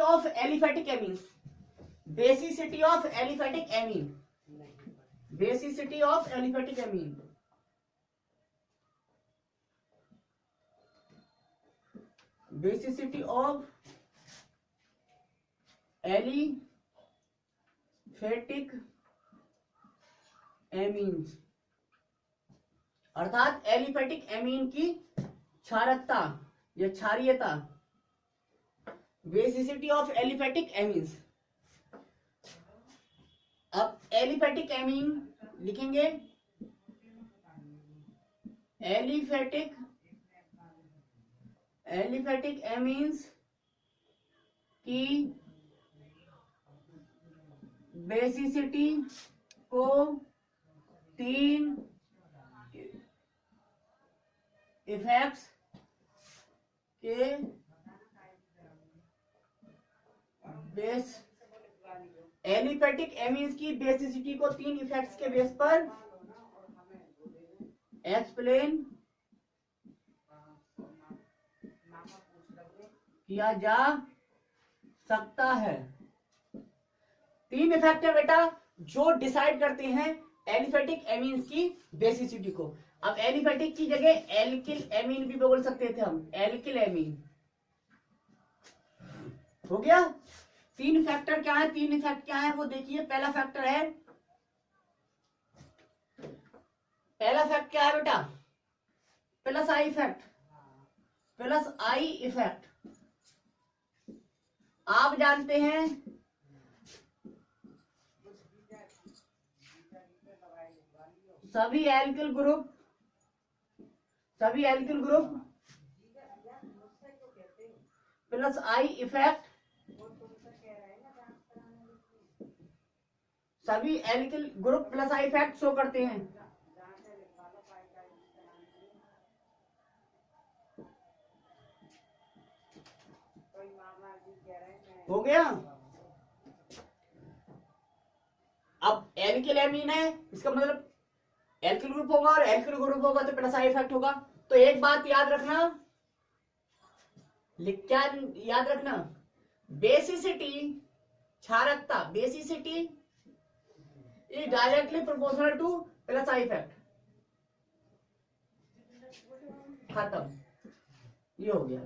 Of aliphatic amines, basicity of aliphatic amine, basicity of aliphatic amine, basicity of aliphatic amines, अर्थात aliphatic amine की क्षारकता या क्षारीयता, basicity of aliphatic amines. अब aliphatic amine लिखेंगे, aliphatic amines की basicity को 3 effects के बेस, एलिफेटिक एमीन्स की बेसिसिटी को 3 इफेक्ट्स के बेस पर एक्सप्लेन किया जा सकता है। 3 इफेक्ट है बेटा जो डिसाइड करते हैं एलिफेटिक एमीन्स की बेसिसिटी को। अब एलिफेटिक की जगह एल्किल एमीन भी बोल सकते थे हम, एल्किल एमीन हो गया। 3 फैक्टर क्या है, 3 इफेक्ट क्या है वो देखिए। पहला फैक्टर है, पहला फैक्ट क्या है बेटा, plus I effect, plus I effect. आप जानते हैं सभी alkyl group plus I effect, सभी alkyl group plus I effect show करते हैं। हो गया। अब एल्किल एमीन है, इसका मतलब एल्किल ग्रुप होगा और एल्किल ग्रुप होगा तो प्लस आई इफेक्ट होगा। तो एक बात याद रखना, क्या याद रखना, बेसिसिटी क्षारकता, basicity is directly proportional to plus I effect. खत्म, ये हो गया।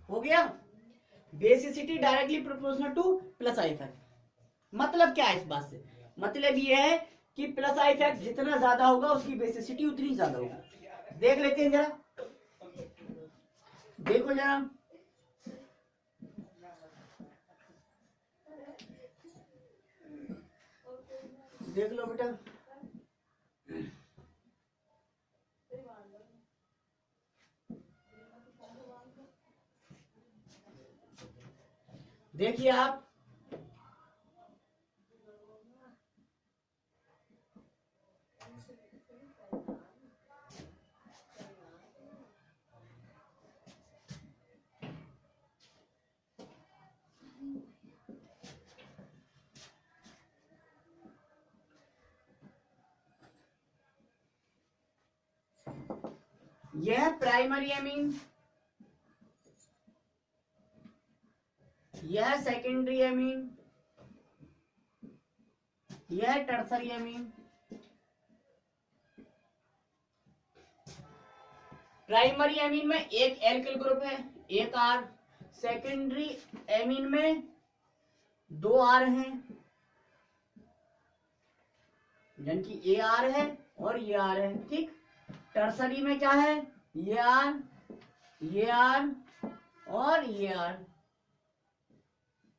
हो गया, basicity directly proportional to plus I effect. मतलब क्या है इस बात से, मतलब ये है कि प्लस आई इफेक्ट जितना ज्यादा होगा उसकी बेसिसिटी उतनी ज्यादा होगी। देख लेते हैं जरा, देखो जरा, देख लो बेटा। देखिए आप, यह प्राइमरी एमीन, यह सेकेंडरी एमीन, यह टर्सरी एमीन। प्राइमरी एमीन में एक एल्किल ग्रुप है, एक आर। सेकेंडरी एमीन में 2 आर हैं, यानी कि ए आर है और ये आर है, ठीक। टर्सरी में क्या है, ये आर और ये आर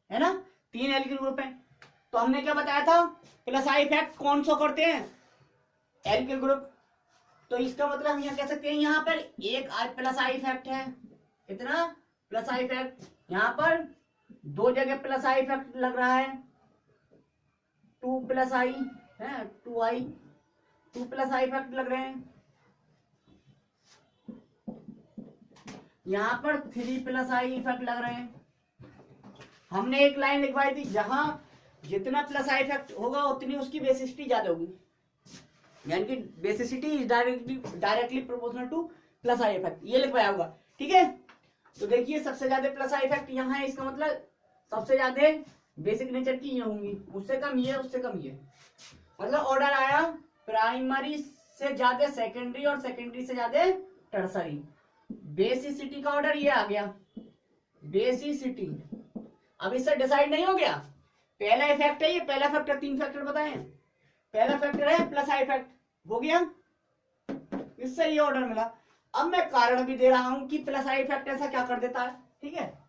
है ना, 3 एल्किल ग्रुप है। तो हमने क्या बताया था, प्लस आई इफेक्ट कौन सा करते हैं, एल्किल ग्रुप। तो इसका मतलब हम यहाँ कह सकते हैं यहाँ पर एक प्लस आई इफेक्ट है, कितना प्लस आई इफेक्ट, यहाँ पर 2 जगह प्लस आई इफेक्ट लग रहा है, 2 प्लस आई है, 2 प्लस आई इफेक्ट लग रहे हैं। यहाँ पर 3 प्लस आई इफेक्ट लग रहे हैं। हमने एक लाइन लिखवाई थी, जहां जितना प्लस आई इफेक्ट होगा उतनी उसकी बेसिसिटी ज्यादा होगी। यानी कि basicity is directly proportional to plus I effect, ये लिख पाया होगा। ठीक है, तो देखिए सबसे ज्यादा प्लस आई इफेक्ट यहाँ है, इसका मतलब सबसे ज्यादा बेसिक नेचर की ये होंगी, उससे कम ये, उससे कम ये, मतलब ऑर्डर आया प्राइमरी से ज्यादा सेकेंडरी और सेकेंडरी से ज्यादा टर्सरी। बेसिसिटी का ऑर्डर ये आ गया, बेसिसिटी। अब इससे डिसाइड नहीं हो गया, पहला इफेक्ट है ये, पहला फैक्टर, 3 फैक्टर बताए, पहला फैक्टर है प्लस आई इफेक्ट, हो गया, इससे ये ऑर्डर मिला। अब मैं कारण भी दे रहा हूं कि प्लस आई इफेक्ट ऐसा क्या कर देता है। ठीक है,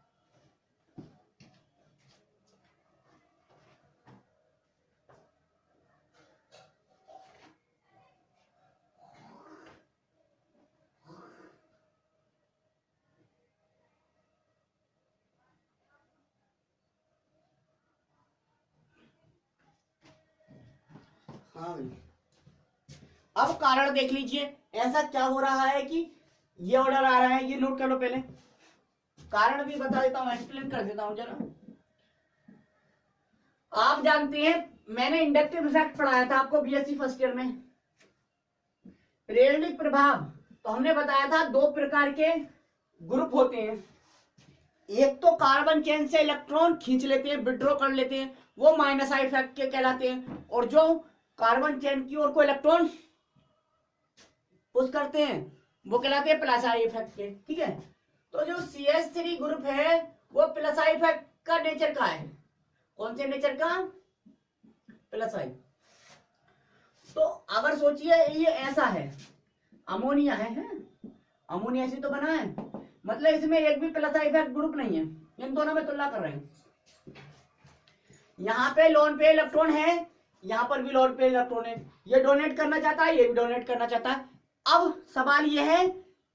हाँ भाई, अब कारण देख लीजिए, ऐसा क्या हो रहा है कि ये ऑर्डर आ रहा है, ये नोट कर लो पहले, कारण भी बता देता हूं, एक्सप्लेन कर देता हूं जरा। आप जानते हैं, मैंने इंडक्टिव इफेक्ट पढ़ाया था आपको बीएससी फर्स्ट ईयर में, प्रेरणिक प्रभाव, तो हमने बताया था 2 प्रकार के ग्रुप होते हैं, एक तो कार्बन चेन से इलेक्ट्रॉन खींच लेते हैं, विड्रॉ कर लेते हैं, वो माइनस आई इफेक्ट के कहलाते हैं, और जो कार्बन चेन की ओर को इलेक्ट्रॉन पुश करते हैं वो कहलाते हैं प्लस आई इफेक्ट के। ठीक है, तो जो CH3 ग्रुप है वो प्लस आई इफेक्ट का नेचर का है, कौन से नेचर का, प्लस आई। तो अगर सोचिए ये ऐसा है, अमोनिया है? अमोनिया से तो बना है, मतलब इसमें एक भी प्लस आई इफेक्ट ग्रुप नहीं है, इन दोनों में तुलना कर रहे हैं। यहाँ पे लोन पे इलेक्ट्रॉन है, यहाँ पर भी लोन पे इलेक्ट्रॉन है, ये डोनेट करना चाहता है, ये भी डोनेट करना चाहता है। अब सवाल ये है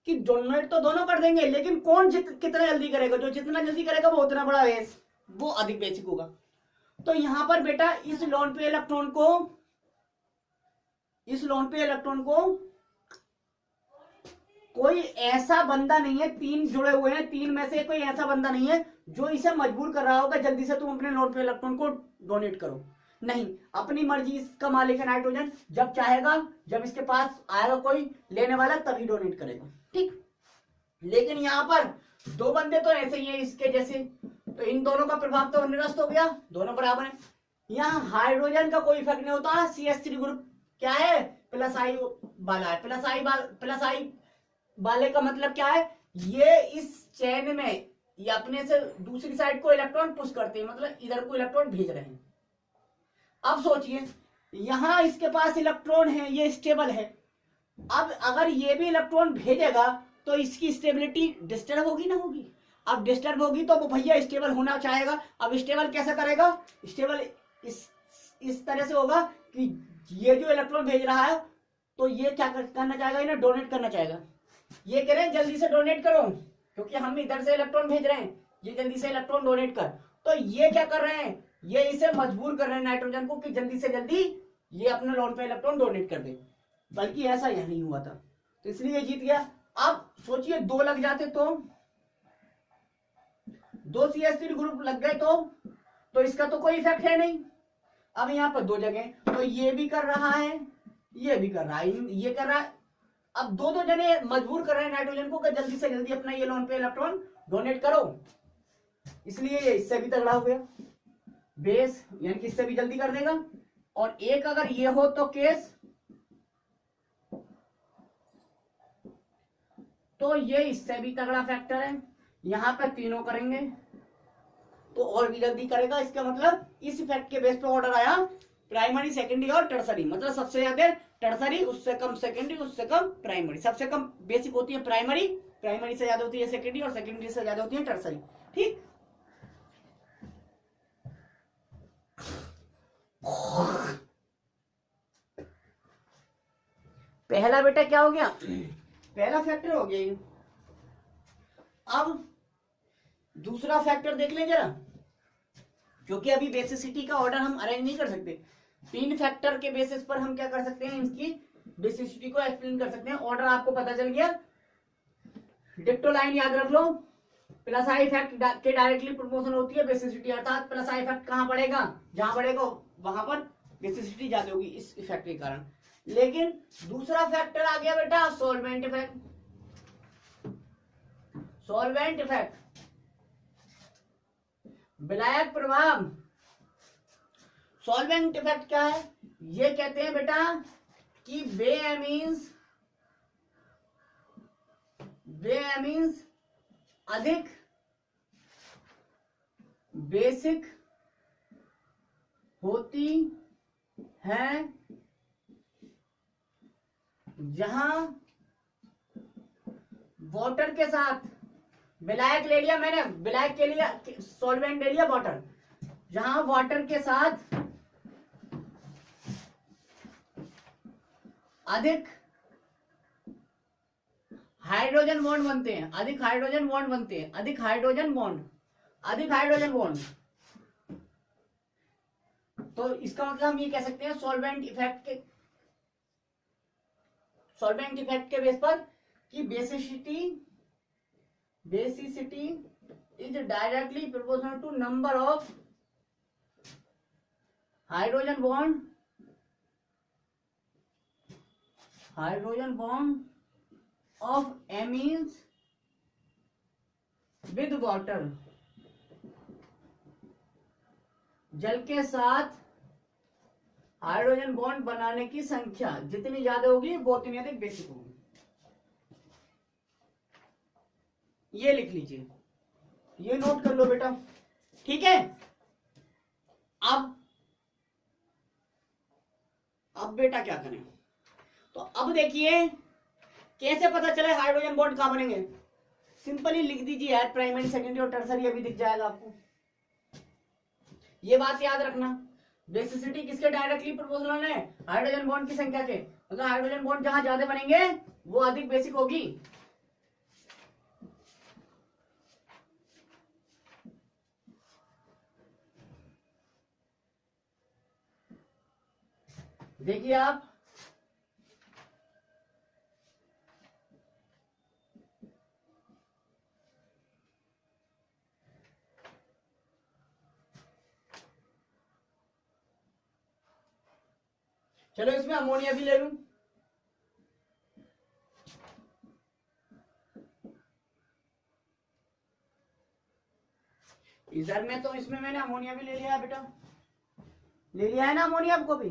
कि डोनेट तो दोनों कर देंगे, लेकिन कौन कितना जल्दी करेगा, जो जितना जल्दी करेगा वो उतना बड़ा बेस, वो अधिक बेसिक होगा। तो यहां पर बेटा इस लोन पे इलेक्ट्रॉन को कोई ऐसा बंदा नहीं है, 3 जुड़े हुए हैं, 3 में से कोई ऐसा बंदा नहीं है जो इसे मजबूर कर रहा होगा जल्दी से तुम अपने लोन पे इलेक्ट्रॉन को डोनेट करो, नहीं, अपनी मर्जी इसका मालिक है नाइट्रोजन, जब चाहेगा, जब इसके पास आएगा कोई लेने वाला तभी डोनेट करेगा। ठीक, लेकिन यहाँ पर 2 बंदे तो ऐसे ही हैं इसके जैसे, तो इन दोनों का प्रभाव तो निरस्त हो गया, दोनों बराबर है। यहाँ हाइड्रोजन का कोई इफेक्ट नहीं होता, CH3 ग्रुप क्या है, प्लस आई वाला है, प्लस आई वाले का मतलब क्या है, ये इस चेन में ये अपने से दूसरी साइड को इलेक्ट्रॉन पुश करते हैं, मतलब इधर को इलेक्ट्रॉन भेज रहे हैं। अब सोचिए यहां इसके पास इलेक्ट्रॉन है, ये स्टेबल है, अब अगर ये भी इलेक्ट्रॉन भेजेगा तो इसकी स्टेबिलिटी डिस्टर्ब होगी ना होगी, अब डिस्टर्ब होगी तो वो भैया स्टेबल होना चाहेगा। अब स्टेबल कैसे करेगा, स्टेबल इस तरह से होगा कि ये जो इलेक्ट्रॉन भेज रहा है तो ये क्या करना चाहेगा, इन्हें डोनेट करना चाहेगा, ये कह रहे हैं जल्दी से डोनेट करो क्योंकि हम इधर से इलेक्ट्रॉन भेज रहे हैं, ये जल्दी से इलेक्ट्रॉन डोनेट कर, तो ये क्या कर रहे हैं, ये इसे मजबूर कर रहे हैं नाइट्रोजन को कि जल्दी से जल्दी ये अपने लोन पे इलेक्ट्रॉन डोनेट कर दे, बल्कि ऐसा यह नहीं हुआ था, तो इसलिए जीत गया। अब सोचिए 2 लग जाते तो 2 CH3 ग्रुप लग गए तो इसका तो कोई इफेक्ट है नहीं। अब यहाँ पर 2 जगह, तो ये भी कर रहा है, ये भी कर रहा है, ये कर रहा है, अब 2 जने मजबूर कर रहे हैं नाइट्रोजन को कि जल्दी से जल्दी अपना ये लोन पे इलेक्ट्रॉन डोनेट करो, इसलिए ये इससे भी तगड़ा हो गया बेस, यानी कि इससे भी जल्दी कर देगा। और एक अगर ये हो तो केस, तो ये इससे भी तगड़ा फैक्टर है, यहां पे तीनों करेंगे तो और भी जल्दी करेगा, इसका मतलब इस इफेक्ट के बेस पे ऑर्डर आया प्राइमरी, सेकेंडरी और टर्सरी, मतलब सबसे ज्यादा टर्सरी, उससे कम सेकेंडरी, उससे कम प्राइमरी, सबसे कम बेसिक होती है प्राइमरी, प्राइमरी से ज्यादा होती है सेकेंडरी और सेकेंडरी से ज्यादा होती है टर्सरी। ठीक, पहला बेटा क्या हो गया, पहला फैक्टर हो गया। अब दूसरा फैक्टर देख लें जरा, क्योंकि अभी बेसिसिटी का ऑर्डर हम अरेंज नहीं कर सकते, 3 फैक्टर के बेसिस पर हम क्या कर सकते हैं, इसकी बेसिसिटी को एक्सप्लेन कर सकते हैं। ऑर्डर आपको पता चल गया, डिक्टो लाइन याद रख लो, प्लस आई इफेक्ट के डायरेक्टली प्रोपोर्शनल होती है बेसिसिटी, अर्थात प्लस आई इफेक्ट कहां पड़ेगा, जहां पड़ेगा वहां पर बेसिसिटी ज्यादा होगी इस इफेक्ट के कारण। लेकिन दूसरा फैक्टर आ गया बेटा सॉल्वेंट इफेक्ट। सॉल्वेंट इफेक्ट, विलायक प्रभाव। सॉल्वेंट इफेक्ट क्या है? ये कहते हैं बेटा कि बेअमीन्स अधिक बेसिक होती है जहां वाटर के साथ, विलायक ले लिया मैंने, विलायक के लिए सॉल्वेंट ले लिया वाटर, जहां वाटर के साथ अधिक हाइड्रोजन बॉन्ड बनते हैं, अधिक हाइड्रोजन बॉन्ड बनते हैं, अधिक हाइड्रोजन बॉन्ड, अधिक हाइड्रोजन बॉन्ड। तो इसका मतलब हम ये कह सकते हैं सॉल्वेंट इफेक्ट के बेस पर कि basicity is directly proportional to number of hydrogen bond of amines with water. जल के साथ हाइड्रोजन बॉन्ड बनाने की संख्या जितनी ज्यादा होगी वो उतनी अधिक बेसिक होगी। ये लिख लीजिए, ये नोट कर लो बेटा, ठीक है। अब बेटा क्या करें? तो अब देखिए कैसे पता चले हाइड्रोजन बॉन्ड कहां बनेंगे। सिंपली लिख दीजिए यार, प्राइमरी सेकेंडरी और टर्सरी अभी दिख जाएगा आपको। ये बात याद रखना, बेसिसिटी किसके डायरेक्टली प्रोपोर्शनल है? हाइड्रोजन बॉन्ड की संख्या के। अगर हाइड्रोजन बॉन्ड जहां ज्यादा बनेंगे वो अधिक बेसिक होगी। देखिए आप, चलो इसमें अमोनिया भी ले लूं। इधर में तो इसमें मैंने अमोनिया भी ले लिया है बेटा, ले लिया है ना अमोनिया को भी।